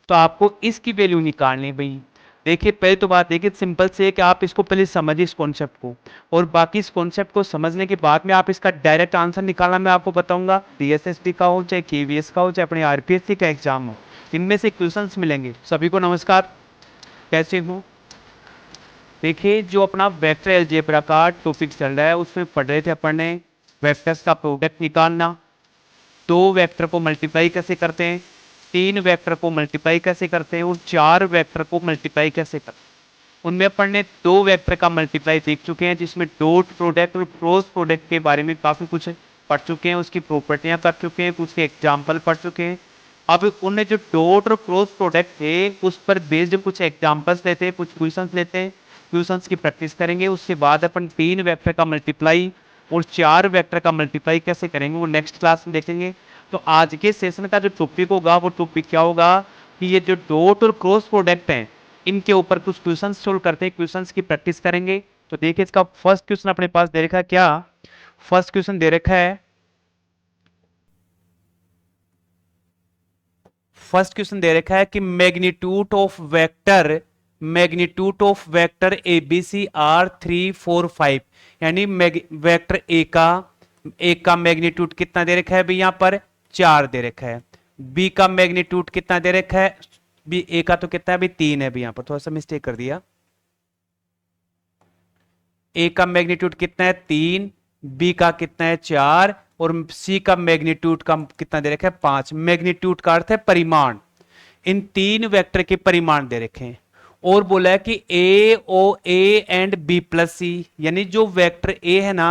तो आपको इसकी वैल्यू निकालनी है भाई। देखिए पहले तो बात देखिए सिंपल से है कि आप इसको पहले समझिए इस कॉन्सेप्ट को, और बाकी इस कॉन्सेप्ट को समझने के बाद में आप इसका डायरेक्ट आंसर निकालना मैं आपको बताऊंगा। डीएसएसबी का हो चाहे केवीएस का हो चाहे अपने आरपीएससी का एग्जाम हो, इनमें से क्वेश्चंस मिलेंगे। सभी को नमस्कार, कैसे हो? देखिए जो अपना वेक्टर अलजेब्रा का टॉपिक चल रहा है उसमें पढ़ रहे थे अपन ने वेक्टर्स का प्रोडक्ट निकालना, दो वेक्टर को मल्टीप्लाई कैसे करते हैं, तीन वेक्टर को मल्टीप्लाई कैसे करते हैं और चार वेक्टर को मल्टीप्लाई कैसे करते हैं। उनमें अपन ने दो वेक्टर का मल्टीप्लाई देख चुके हैं जिसमें डॉट प्रोडक्ट और क्रॉस प्रोडक्ट के बारे में काफी कुछ पढ़ चुके हैं, उसकी प्रॉपर्टियां कर चुके हैं, कुछ एग्जाम्पल पढ़ चुके हैं। अब उनने जो डॉट और क्रॉस प्रोडक्ट थे उस पर बेस्ड कुछ एग्जाम्पल्स लेते हैं, कुछ क्वेश्चंस लेते हैं, क्वेश्चंस की प्रैक्टिस करेंगे। उसके बाद अपन तीन वेक्टर का मल्टीप्लाई और चार वेक्टर का मल्टीप्लाई कैसे करेंगे वो नेक्स्ट क्लास में देखेंगे। तो आज के सेशन का जो टॉपिक होगा वो टॉपिक क्या होगा कि ये जो डॉट और क्रॉस प्रोडक्ट हैं इनके ऊपर कुछ क्वेश्चन सोल्व करते हैं, क्वेश्चंस की प्रैक्टिस करेंगे। तो देखिए इसका फर्स्ट क्वेश्चन अपने पास दे रखा है, क्या फर्स्ट क्वेश्चन दे रखा है, फर्स्ट क्वेश्चन दे रखा है कि magnitude of vector A B C are 3 4 5, यानी वेक्टर ए का मैग्नीट्यूड कितना दे रखा है भाई यहां पर 4 दे रखा है, बी का मैग्नीट्यूड कितना दे रखा है, बी ए का तो कितना है भाई 3 है, भी यहां पर थोड़ा सा मिस्टेक कर दिया, ए का मैग्नीट्यूड कितना है 3, बी का कितना है 4 और सी का मैग्नीट्यूड का कितना दे रखा है 5। मैग्नीट्यूड का अर्थ है परिमाण, इन तीन वेक्टर के परिमाण दे रखे हैं। और बोला है कि ए ओ ए एंड बी प्लस सी, यानी जो वेक्टर ए है ना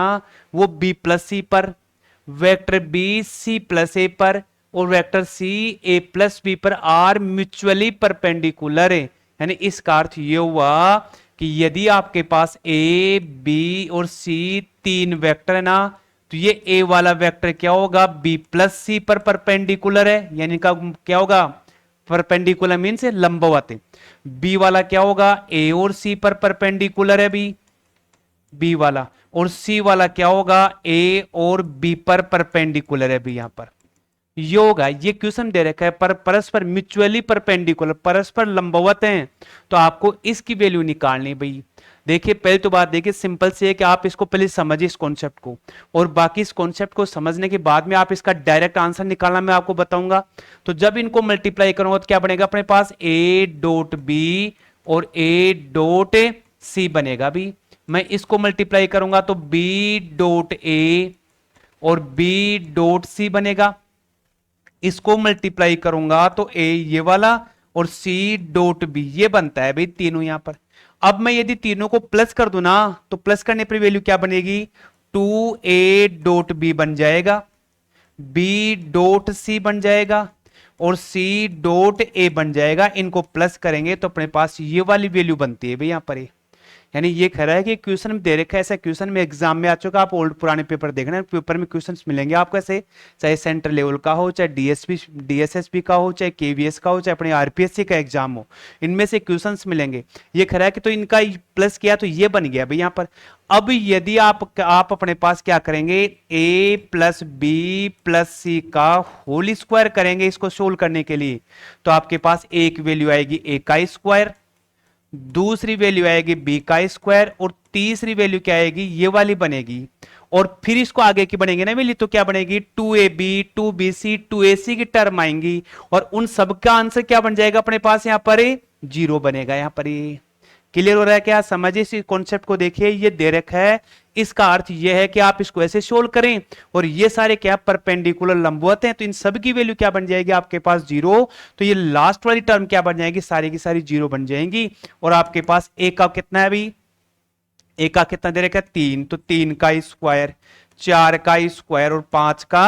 वो बी प्लस सी पर, वेक्टर बी सी प्लस ए पर और वेक्टर सी ए प्लस बी पर आर म्यूचुअली परपेंडिकुलर है। यानी इसका अर्थ ये हुआ कि यदि आपके पास ए बी और सी तीन वेक्टर है ना तो ये ए वाला वेक्टर क्या होगा बी प्लस सी पर परपेंडिकुलर है, यानी का क्या होगा परपेंडिकुलर मीन्स लंबवत। बी वाला क्या होगा ए और सी पर परपेंडिकुलर है बी वाला, और सी वाला क्या होगा ए और बी पर परपेंडिकुलर है बी यहां पर। ये होगा, ये क्वेश्चन दे रखा है पर परस्पर म्यूचुअली परपेंडिकुलर, परस्पर लंबवत हैं, तो आपको इसकी वैल्यू निकालनी भाई। देखिए पहले तो बात देखिए सिंपल से है कि आप इसको पहले समझिए इस कॉन्सेप्ट को, और बाकी इस कॉन्सेप्ट को समझने के बाद में आप इसका डायरेक्ट आंसर निकालना मैं आपको बताऊंगा। तो जब इनको मल्टीप्लाई करूंगा तो क्या बनेगा अपने पास ए डॉट बी और ए डॉट सी बनेगा भी। मैं इसको मल्टीप्लाई करूंगा तो बी डॉट ए और बी डॉट सी बनेगा, इसको मल्टीप्लाई करूंगा तो ए ये वाला और सी डॉट बी ये बनता है भाई तीनों यहां पर। अब मैं यदि तीनों को प्लस कर दूं ना तो प्लस करने पर वैल्यू क्या बनेगी 2a डॉट बी बन जाएगा, बी डॉट सी बन जाएगा और सी डॉट ए बन जाएगा। इनको प्लस करेंगे तो अपने पास ये वाली वैल्यू बनती है भाई यहां पर। यानी ये कह रहा है कि क्वेश्चन में दे रखा है, ऐसा क्वेश्चन में एग्जाम में आ चुका, आप ओल्ड पुराने पेपर देखना, पेपर में क्वेश्चंस मिलेंगे आपको ऐसे, चाहे सेंट्रल लेवल का हो चाहे डीएसएसबी का हो चाहे केवीएस का हो चाहे अपने आरपीएससी का एग्जाम हो, इनमें से क्वेश्चंस मिलेंगे। ये कह रहा है कि तो इनका प्लस किया तो ये बन गया भाई यहाँ पर। अब यदि आप अपने पास क्या करेंगे ए प्लस बी प्लस सी का होल स्क्वायर करेंगे इसको सोल्व करने के लिए, तो आपके पास एक वैल्यू आएगी ए का स्क्वायर, दूसरी वैल्यू आएगी बी का स्क्वायर और तीसरी वैल्यू क्या आएगी ये वाली बनेगी। और फिर इसको आगे की बनेगी ना वैल्यू तो क्या बनेगी 2ab 2bc 2ac की टर्म आएंगी और उन सब का आंसर क्या बन जाएगा अपने पास यहां पर 0 बनेगा यहां पर। क्लियर हो रहा है क्या? समझिए इस कॉन्सेप्ट को, देखिए ये दे रखा है, इसका अर्थ ये है कि आप इसको ऐसे सोल्व करें और ये सारे क्या परपेंडिकुलर लंबवत हैं तो इन सब की वैल्यू क्या बन जाएगी आपके पास 0, तो ये लास्ट वाली टर्म क्या बन जाएगी सारी की सारी 0 बन जाएंगी। और आपके पास ए का कितना है अभी, ए का कितना दे रखा है 3, तो 3 का स्क्वायर, 4 का स्क्वायर और 5 का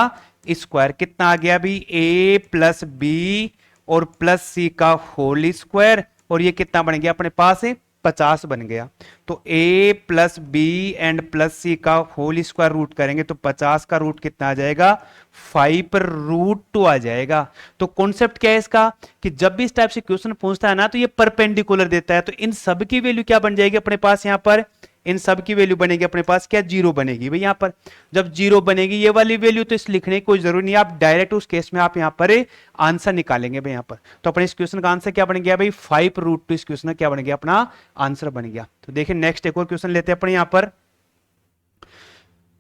स्क्वायर कितना आ गया अभी ए प्लस बी और प्लस सी का होल स्क्वायर और ये कितना बन गया अपने पास 50 बन गया। तो a plus B and plus C का होल स्क्वायर रूट करेंगे तो 50 का रूट कितना आ जाएगा 5 पर रूट 2 आ जाएगा। तो कॉन्सेप्ट क्या है इसका कि जब भी इस टाइप से क्वेश्चन पूछता है ना तो ये परपेंडिकुलर देता है, तो इन सब की वैल्यू क्या बन जाएगी अपने पास यहाँ पर इन सब की वैल्यू बनेगी अपने पास क्या, 0 बनेगी भाई यहाँ पर। जब 0 बनेगी ये वाली वैल्यू, तो इस लिखने की कोई जरूरत नहीं है, आप डायरेक्ट उस केस में आप यहाँ पर आंसर निकालेंगे भाई यहाँ पर। तो अपने इस क्वेश्चन का आंसर क्या बन गया भाई, 5√2 इस क्वेश्चन का क्या बन गया, अपना आंसर बन गया। तो देखिए नेक्स्ट एक और क्वेश्चन लेते हैं अपने यहाँ पर।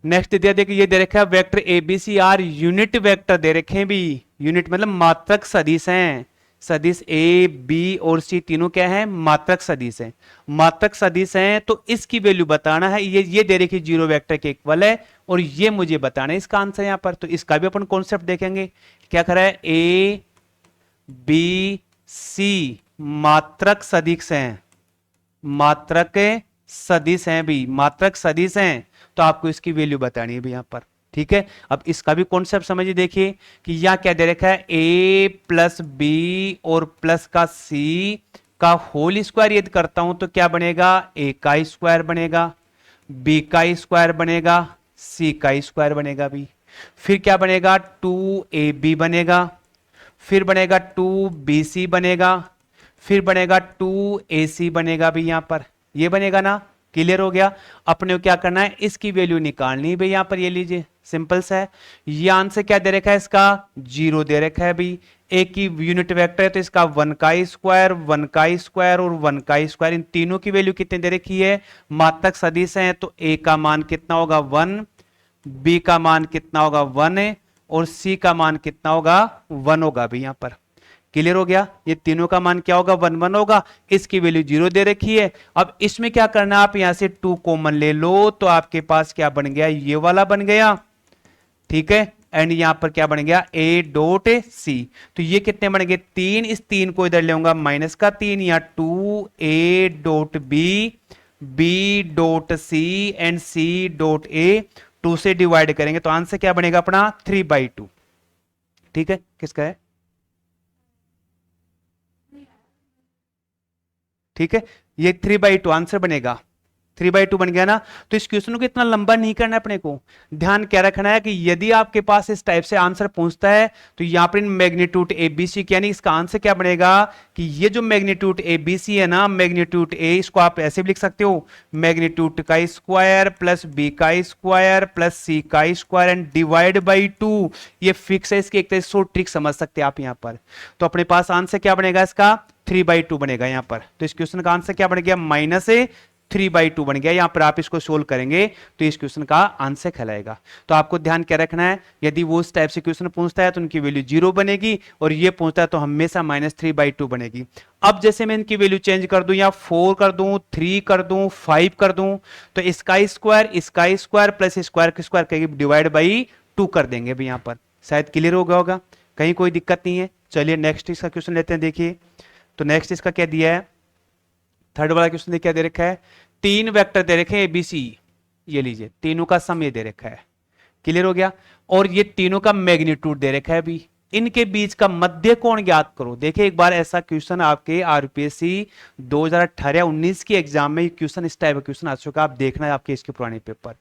नेक्स्ट दिया, देखिए ये दे रखा है vector A B C R unit vector दे रखे हैं भी, यूनिट मतलब मात्रक सदिश हैं। सदिश ए बी और सी तीनों क्या है, मात्रक सदिश हैं। मात्रक सदिश हैं तो इसकी वैल्यू बताना है, ये दे रखी 0 वेक्टर के इक्वल है, और ये मुझे बताना है इसका आंसर यहाँ पर। तो इसका भी अपन कॉन्सेप्ट देखेंगे, क्या करा है, ए बी सी मात्रक सदिश हैं, मात्रक सदिश हैं भी, मात्रक सदिश हैं, तो आपको इसकी वैल्यू बतानी है भी यहां पर। ठीक है, अब इसका भी कॉन्सेप्ट समझिए, देखिए कि यहां क्या दे रखा है, a प्लस बी और प्लस का c का होल स्क्वायर यदि करता हूं तो क्या बनेगा, a का स्क्वायर बनेगा, b का स्क्वायर बनेगा, c का स्क्वायर बनेगा भी। फिर क्या बनेगा, 2ab बनेगा, फिर बनेगा 2bc बनेगा, फिर बनेगा 2ac बनेगा भी यहां पर, ये बनेगा ना, क्लियर हो गया। अपने को क्या करना है, इसकी वैल्यू निकालनी है भाई यहां पर, ये लीजिए सिंपल सा है। ये आंसर क्या दे रखा है, इसका 0 दे रखा है भाई। एक की यूनिट वेक्टर है तो इसका 1 का स्क्वायर, 1 का स्क्वायर और 1 का स्क्वायर, इन तीनों की वैल्यू कितने दे रखी है, मात्रक सदिश है, तो a का मान कितना होगा 1, b का मान कितना होगा 1 है, और c का मान कितना होगा 1 होगा भाई यहां पर। क्लियर हो गया, ये तीनों का मान क्या होगा, 1 1 होगा, इसकी वैल्यू 0 दे रखी है। अब इसमें क्या करना है, आप यहां से 2 कॉमन ले लो, तो आपके पास क्या बन गया, ये वाला बन गया। ठीक है, एंड यहां पर क्या बन गया, a डॉट सी, तो ये कितने बन गए 3, इस 3 को इधर ले आऊंगा माइनस का 3, या 2a dot B, b dot C and c dot a, 2 से डिवाइड करेंगे तो आंसर क्या बनेगा अपना 3/2। ठीक है, किसका है, ठीक है, ये 3/2 आंसर बनेगा, 3/2 बन गया ना। तो इस क्वेश्चन को इतना लंबा नहीं करना है अपने को, ध्यान क्या रखना है कि यदि आपके पास इस टाइप से आंसर पूछता है तो यहां पर मैग्नीट्यूड ए बी सी, यानी इसका आंसर क्या बनेगा कि ये जो मैग्नीट्यूड ए बी सी है ना, मैग्नीट्यूड ए, इसको आप ऐसे भी लिख सकते हो, मैग्नीट्यूड का स्क्वायर प्लस बी का स्क्वायर प्लस सी का स्क्वायर एंड डिवाइड बाई 2, ये फिक्स है, इसकी एक तरह से ट्रिक समझ सकते हैं आप यहां पर। तो अपने पास आंसर क्या बनेगा इसका 3/2 बनेगा यहां पर। तो इस क्वेश्चन का आंसर क्या बन गया, -3/2 बन गया। यहां पर आप इसको सोल्व करेंगे तो इस क्वेश्चन का आंसर कहलाएगा। तो आपको ध्यान क्या रखना है, यदि वो उस टाइप से क्वेश्चन पूछता है तो उनकी वैल्यू 0 बनेगी, और ये पूछता है तो हमेशा -3/2 बनेगी। अब जैसे मैं इनकी वैल्यू चेंज कर दूं, या 4 कर दूं, 3 कर दूं, 5 कर दूं, तो इसका स्क्वायर प्लस स्क्वायर का स्क्वायर डिवाइड बाई 2 कर देंगे भी। यहां पर शायद क्लियर हो गया होगा, कहीं कोई दिक्कत नहीं है। चलिए नेक्स्ट इसका क्वेश्चन लेते हैं, देखिए तो नेक्स्ट इसका क्या दिया है, थर्ड वाला क्वेश्चन क्या दे रखा है, 3 वेक्टर दे रखे हैं एबीसी, ये लीजिए तीनों का सम ये दे रखा है, क्लियर हो गया, और ये तीनों का मैग्नीट्यूड दे रखा है अभी, इनके बीच का मध्य कोण ज्ञात करो। देखिए एक बार ऐसा क्वेश्चन आपके आरपीएससी 2018-19 के एग्जाम में क्वेश्चन इस टाइप का क्वेश्चन आ चुका, आप देखना है आपके इसके पुराने पेपर।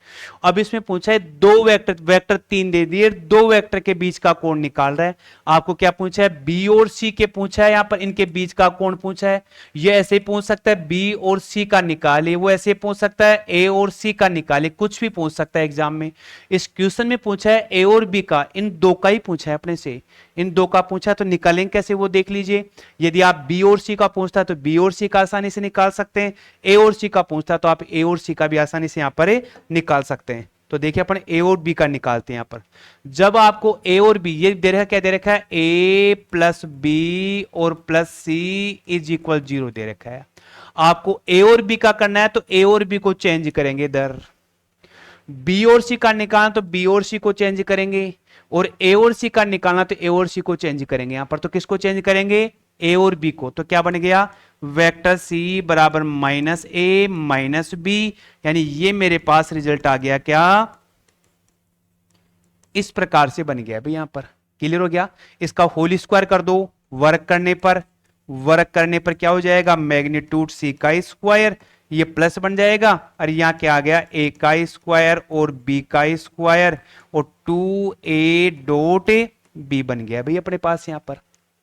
अब इसमें पूछा है 2 वेक्टर 3 दे दिए, 2 वेक्टर के बीच का कोण निकाल रहा है। आपको क्या पूछा है, बी और सी के पूछा है, यहां पर इनके बीच का कोण पूछा है। ये ऐसे ही पूछ सकता है बी और सी का निकाले, वो ऐसे पूछ सकता है ए और सी का निकाले, कुछ भी पूछ सकता है एग्जाम में। इस क्वेश्चन में पूछा है ए और बी का, इन 2 का ही पूछा है अपने से, इन 2 का पूछा तो निकालेंगे कैसे वो देख लीजिए। यदि आप बी और सी का पूछता है तो बी और सी का आसानी से निकाल सकते हैं, ए और सी का पूछता है तो आप ए और सी का भी आसानी से यहां पर निकाल सकते हैं। तो देखिए अपन ए और बी का निकालते हैं यहां पर। जब आपको ए और बी ये दे रखा है, क्या दे रखा है, ए प्लस बी और प्लस सी इज इक्वल 0 दे रखा है। आपको ए और बी का करना है तो ए और बी को चेंज करेंगे इधर, बी और सी का निकालना तो बी और सी को चेंज करेंगे, और ए और सी का निकालना तो ए और सी को चेंज करेंगे। यहां पर तो किसको चेंज करेंगे, ए और बी को। तो क्या बन गया, वेक्टर सी बराबर -a -b, यानी ये मेरे पास रिजल्ट आ गया क्या, इस प्रकार से बन गया भाई यहां पर। क्लियर हो गया, इसका होल स्क्वायर कर दो, वर्क करने पर क्या हो जाएगा, मैग्नीट्यूड सी का स्क्वायर, ये प्लस बन जाएगा, और यहां क्या आ गया, ए का स्क्वायर और बी का स्क्वायर, और 2a डॉट बी बन गया भाई अपने पास यहां पर।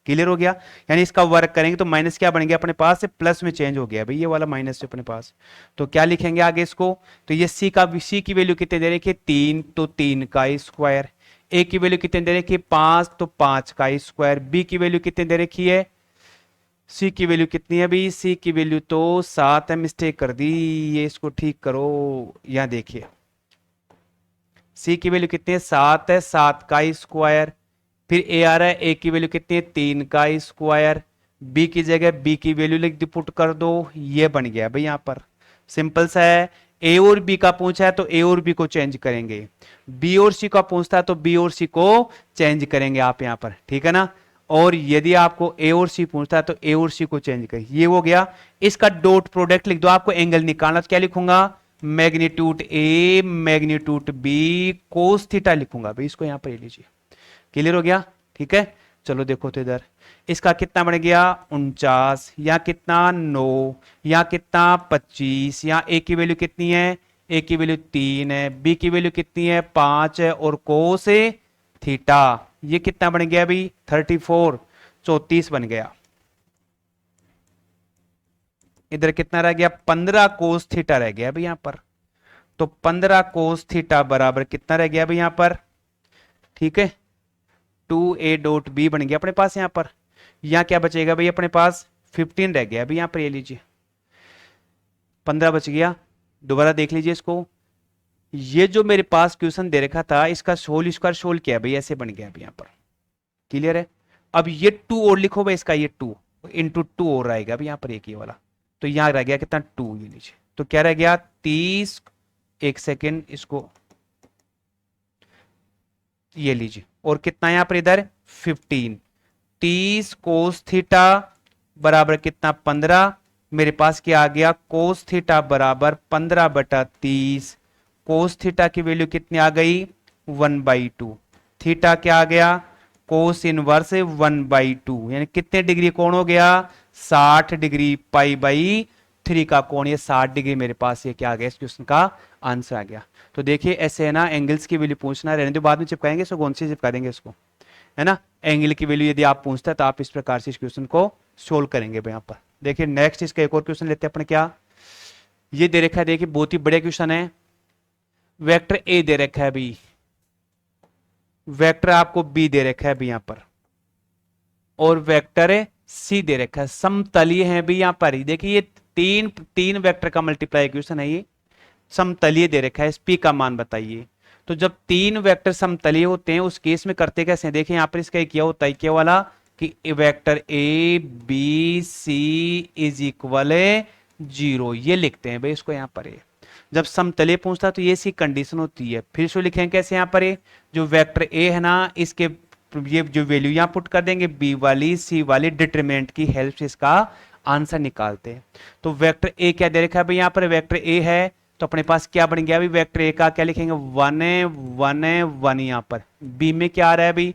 क्लियर हो गया। यानी इसका वर्क करेंगे तो माइनस क्या बन गया अपने पास से प्लस में चेंज हो गया भाई, ये वाला माइनस से अपने पास। तो क्या लिखेंगे आगे इसको, तो ये सी की वैल्यू कितने दे रखी है 3, तो 3 का स्क्वायर। ए की वैल्यू कितने दे रखी है 5, तो 5 का स्क्वायर। बी की वैल्यू कितने दे रखी है, सी की वैल्यू कितनी है भाई, सी की वैल्यू तो 7 है, मिस्टेक कर दी, ये इसको ठीक करो। यहां देखिए सी की वैल्यू कितनी है 7 है, 7 का स्क्वायर। फिर ए आ रहा है, ए की वैल्यू कितनी है 3 का स्क्वायर। बी की जगह बी की वैल्यू लिख दी, पुट कर दो, ये बन गया भाई यहां पर। सिंपल सा है। ए और बी का पूछा है तो ए और बी को चेंज करेंगे, बी और सी का पूछता है तो बी और सी को चेंज करेंगे आप यहां पर, ठीक है ना। और यदि आपको ए और सी पूछता है तो ए और सी को चेंज करें, ये हो गया। इसका डॉट प्रोडक्ट लिख दो, आपको एंगल निकालना तो क्या लिखूंगा, magnitude A magnitude B cos theta लिखूंगा भाई, इसको यहां पर ले लीजिए। क्लियर हो गया, ठीक है। चलो देखो तो इधर इसका कितना बन गया 49, या कितना 9, या कितना 25, या ए की वैल्यू कितनी है, ए की वैल्यू 3 है, बी की वैल्यू कितनी है 5 है, और कोस थीटा ये कितना बन गया भाई 34, 34 बन गया। इधर कितना रह गया 15 कोस थीटा रह गया भाई यहां पर। तो 15 कोस थीटा बराबर कितना रह गया भाई यहां पर, ठीक है 2a डॉट बी बन गया अपने पास यहां पर। यहां क्या बचेगा भाई अपने पास 15 रह गया अभी यहां पर, ये लीजिए 15 बच गया। दोबारा देख लीजिए इसको, ये जो मेरे पास क्वेश्चन दे रखा था इसका सोल स्क्वायर सोल किया भाई, ऐसे बन गया अभी यहां पर। क्लियर है। अब ये 2 और लिखो भाई, इसका ये 2 इंटू 2 और आएगा अभी यहां पर एक ये वाला। तो यहां रह गया कितना 2, ये लीजिए तो क्या रह गया 30, एक सेकेंड इसको ये लीजिए, और कितना यहां पर इधर 15, 30 कोस थीटा बराबर कितना 15। मेरे पास क्या आ गया कोस थीटा बराबर 15/30। कोस थीटा की वैल्यू कितनी आ गई 1/2। थीटा क्या आ गया कोस इनवर्स 1/2, यानी कितने डिग्री कोण हो गया 60 डिग्री, पाई/3 का कोण, ये 60 डिग्री मेरे पास ये क्या आ गया इस क्वेश्चन का आंसर आ गया। तो देखिए ऐसे है ना, एंगल्स की वैल्यू पूछना रहने दो, बाद में चिपकाएंगे इसको, कौन सी चिपका देंगे इसको, है ना। एंगल की वैल्यू यदि आप पूछते हैं तो आप इस प्रकार से इस क्वेश्चन को सोल्व करेंगे यहाँ पर। देखिए नेक्स्ट इसका एक और क्वेश्चन लेते हैं अपने, क्या ये दे रखा है, देखिए बहुत ही बढ़िया क्वेश्चन है। वेक्टर ए दे रखा है अभी, वेक्टर आपको बी दे रखा है अभी यहां पर, और वेक्टर सी दे रखा है, समतलीय है भी यहां पर ही। देखिए ये तीन वेक्टर का मल्टीप्लाई क्वेश्चन है, ये समतलीय दे रखा है, इस पी का मान बताइए। तो जब 3 वेक्टर समतलीय होते हैं उस केस में करते कैसे हैं, देखिए यहां पर इसका क्या होता है, क्या वाला कि vector A B C is equal 0, ये लिखते हैं भाई इसको यहां पर। जब समतलीय पूछता है तो ये सी कंडीशन होती है। फिर इसको लिखेंगे कैसे यहां पर, जो वेक्टर ए है ना इसके ये जो वैल्यू यहां पुट कर देंगे, बी वाली सी वाली डिटरमिनेंट की हेल्प से इसका आंसर निकालते हैं। तो वेक्टर ए क्या दे रखा है भाई यहां पर, वेक्टर ए है तो अपने पास क्या बन गया अभी, वेक्टर ए का क्या लिखेंगे 1 1 1 यहां पर। बी में क्या आ रहा है अभी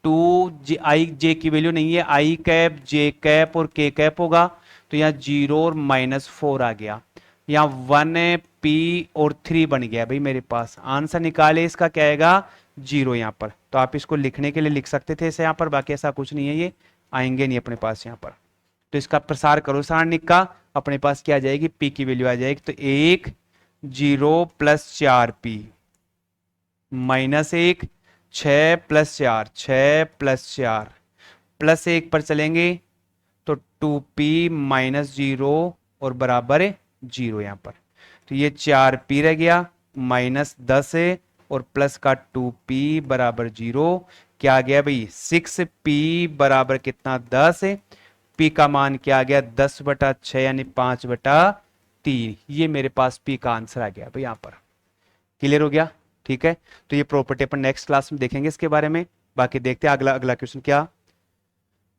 2 आई जे की वैल्यू नहीं है, आई कैप जे कैप और के कैप होगा, तो यहाँ 0 और -4 आ गया। यहाँ 1 पी और 3 बन गया भाई मेरे पास। आंसर निकाले इसका क्या आएगा 0 यहाँ पर। तो आप इसको लिखने के लिए लिख सकते थे इसे यहाँ पर, बाकी ऐसा कुछ नहीं है, ये आएंगे नहीं अपने पास यहाँ पर। तो इसका प्रसार करो सारणिक का, अपने पास क्या आ जाएगी पी की वैल्यू आ जाएगी, तो 1 0 + 4p -1 6 + 4 6 + 4 +1 पर चलेंगे तो 2p -0 और बराबर 0 यहां पर। तो ये 4p रह गया -10 है और प्लस का 2p बराबर 0, क्या आ गया भाई 6p बराबर कितना 10 है। p का मान क्या आ गया 10/6 यानी 5/3, ये मेरे पास p का आंसर आ गया भाई यहां पर। क्लियर हो गया, ठीक है। तो ये प्रॉपर्टी अपन नेक्स्ट क्लास में देखेंगे इसके बारे में। बाकी देखते हैं अगला क्वेश्चन क्या,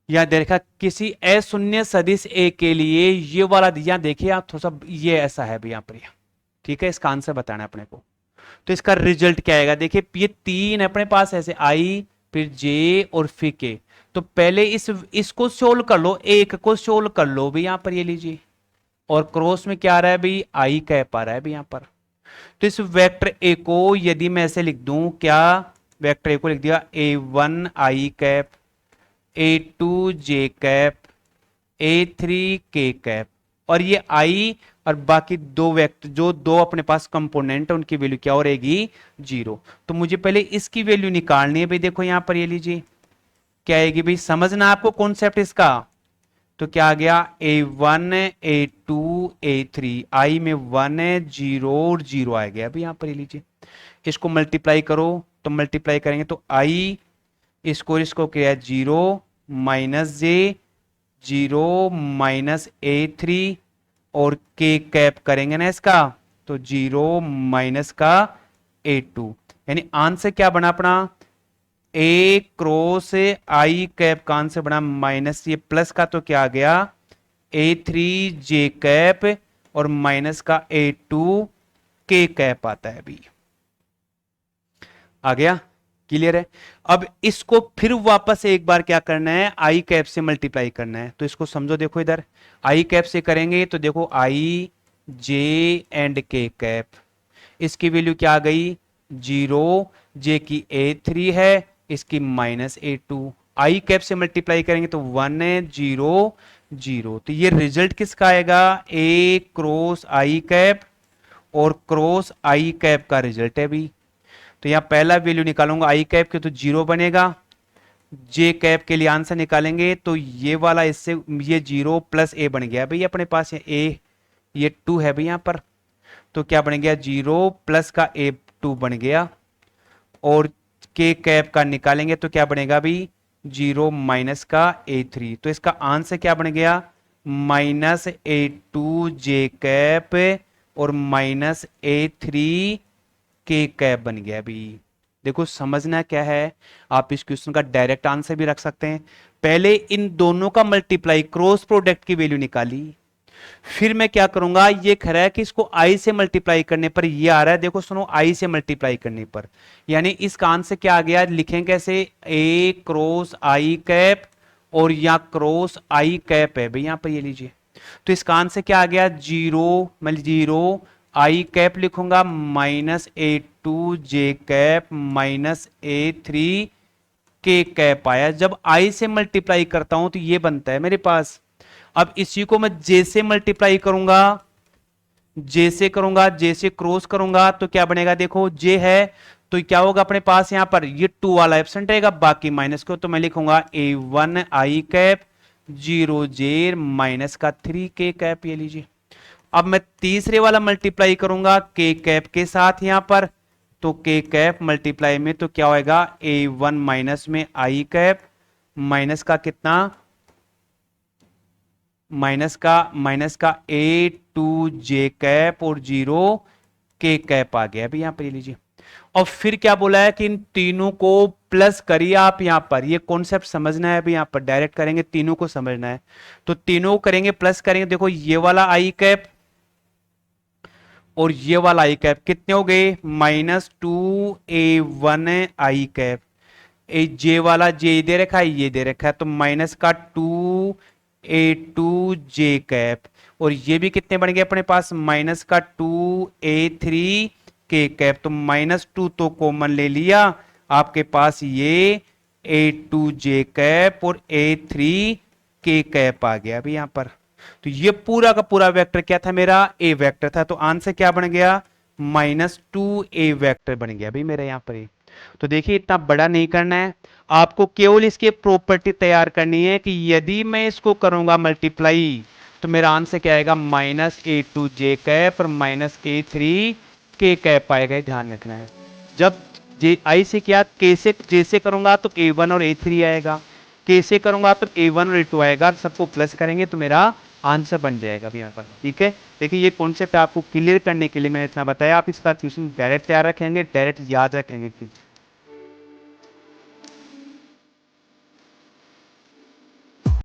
यहां देखा किसी अशून्य सदिश ए के लिए ये वाला दिया, देखिए आप थोड़ा सा ये ऐसा है भी यहां पर, ठीक है। इसका आंसर बताना है अपने को, तो इसका रिजल्ट क्या आएगा, देखिए ये 3 है अपने पास ऐसे, आई फिर जे और फिर के। तो पहले इसको सोल्व कर लो, एक को सोल्व कर लो भी यहां पर, ये लीजिए, और क्रॉस में क्या आ रहा है भाई आई कैप आ रहा है भी यहां पर। तो इस वेक्टर ए को यदि मैं ऐसे लिख दूं, क्या वेक्टर ए को लिख दिया A1 I cap, A2 J cap, A3 K cap, और ये I और बाकी दो वेक्टर जो दो अपने पास कंपोनेंट है उनकी वैल्यू क्या हो रहेगी, 0। तो मुझे पहले इसकी वैल्यू निकालनी है भाई। देखो यहां पर ये लीजिए क्या आएगी भाई, समझना आपको कॉन्सेप्ट इसका। तो क्या आ गया, A1 A2 A3, I में 1 है, 0 और 0 आ गया अभी यहां पर ये लीजिए। इसको मल्टीप्लाई करो, तो मल्टीप्लाई करेंगे तो I इसको क्या है 0 माइनस J, 0 माइनस A3 और K कैप करेंगे ना इसका, तो 0 माइनस का A2, यानी आंसर क्या बना अपना, A क्रॉस I कैप का आंसर बना माइनस ये प्लस का, तो क्या आ गया A3 J कैप और माइनस का A2 K कैप आता है अभी। आ गया, क्लियर है। अब इसको फिर वापस एक बार क्या करना है, I कैप से मल्टीप्लाई करना है। तो इसको समझो, देखो इधर I कैप से करेंगे तो देखो I J and K cap, इसकी वैल्यू क्या आ गई 0, J की A3 है, इसकी माइनस A2। I कैप से मल्टीप्लाई करेंगे तो 1 है, 0 0। तो ये रिजल्ट किसका आएगा, A क्रॉस I कैप और क्रॉस I कैप का रिजल्ट है भी। तो यहां पहला वैल्यू निकालूंगा I कैप के तो 0 बनेगा, J कैप के लिए आंसर निकालेंगे तो ये वाला इससे ये 0 प्लस A बन गया भाई अपने पास, ये 2 है भाई यहां पर, तो क्या बन गया 0 प्लस का A2 बन गया, और K कैप का निकालेंगे तो क्या बनेगा भाई 0 माइनस का A3। तो इसका आंसर क्या बन गया, माइनस A2 J कैप और माइनस A3 K कैप बन गया अभी। देखो समझना क्या है, आप इस क्वेश्चन का डायरेक्ट आंसर भी रख सकते हैं। पहले इन दोनों का मल्टीप्लाई, क्रॉस प्रोडक्ट की वैल्यू निकाली, फिर मैं क्या करूंगा, ये कह रहा है कि इसको I से मल्टीप्लाई करने पर ये आ रहा है, देखो सुनो I से मल्टीप्लाई करने पर, यानी इसका आंसर क्या आ गया, लिखें कैसे, A क्रॉस I कैप और या क्रॉस I कैप है भाई यहां पर ये लीजिए। तो इसका आंसर क्या आ गया 0, मतलब 0 I कैप लिखूंगा minus A2 J cap minus A3 K cap आया। जब I से मल्टीप्लाई करता हूं तो ये बनता है मेरे पास। अब इसी को मैं J से मल्टीप्लाई करूंगा, J से करूंगा, J से क्रॉस करूंगा तो क्या बनेगा, देखो J है तो क्या होगा अपने पास यहां पर, ये 2 वाला एब्सेंट रहेगा, बाकी माइनस को, तो मैं लिखूंगा A1 I cap 0 J minus का 3 K कैप, ये लीजिए। अब मैं तीसरे वाला मल्टीप्लाई करूंगा K कैप के साथ यहां पर, तो K कैप मल्टीप्लाई में तो क्या होगा A1 माइनस में I कैप माइनस का कितना, माइनस का A2 J कैप और 0 K कैप आ गया अभी यहां पर, ये लीजिए। और फिर क्या बोला है कि इन तीनों को प्लस करिए आप यहां पर, ये कॉन्सेप्ट समझना है अभी, यहां पर डायरेक्ट करेंगे, तीनों को समझना है। तो तीनों करेंगे प्लस करेंगे, देखो ये वाला I कैप और ये वाला I कैप कितने हो गए, -2A1 I कैप, J वाला J दे रखा है, ये दे रखा है, तो माइनस का 2A2 J कैप, और ये भी कितने बन गए अपने पास, माइनस का 2A3 K कैप, तो -2 तो कॉमन ले लिया, आपके पास ये A2 J कैप और A3 K कैप आ गया अभी यहां पर। तो ये पूरा का पूरा वेक्टर क्या था मेरा, A वेक्टर था, तो आंसर क्या बन गया -2A वेक्टर बन गया भाई मेरे यहां पर। तो देखिए इतना बड़ा नहीं करना है आपको, केवल इसकी प्रॉपर्टी तैयार करनी है कि यदि मैं इसको करूंगा मल्टीप्लाई तो मेरा आंसर क्या आएगा, -A2 J कैप और -A3 K कैप आएगा, ध्यान रखना है। जब I से किया, K से J से करूंगा तो A1 और A3 आएगा, K से करूंगा तो A1 और A2 आएगा, सबको प्लस करेंगे तो मेरा आंसर बन जाएगा अभी यहाँ पर। ठीक है, देखिए ये कॉन्सेप्ट आपको क्लियर करने के लिए मैंने इतना बताया, आप इसका क्वेश्चन डायरेक्ट तैयार रखेंगे, डायरेक्ट याद रखेंगे।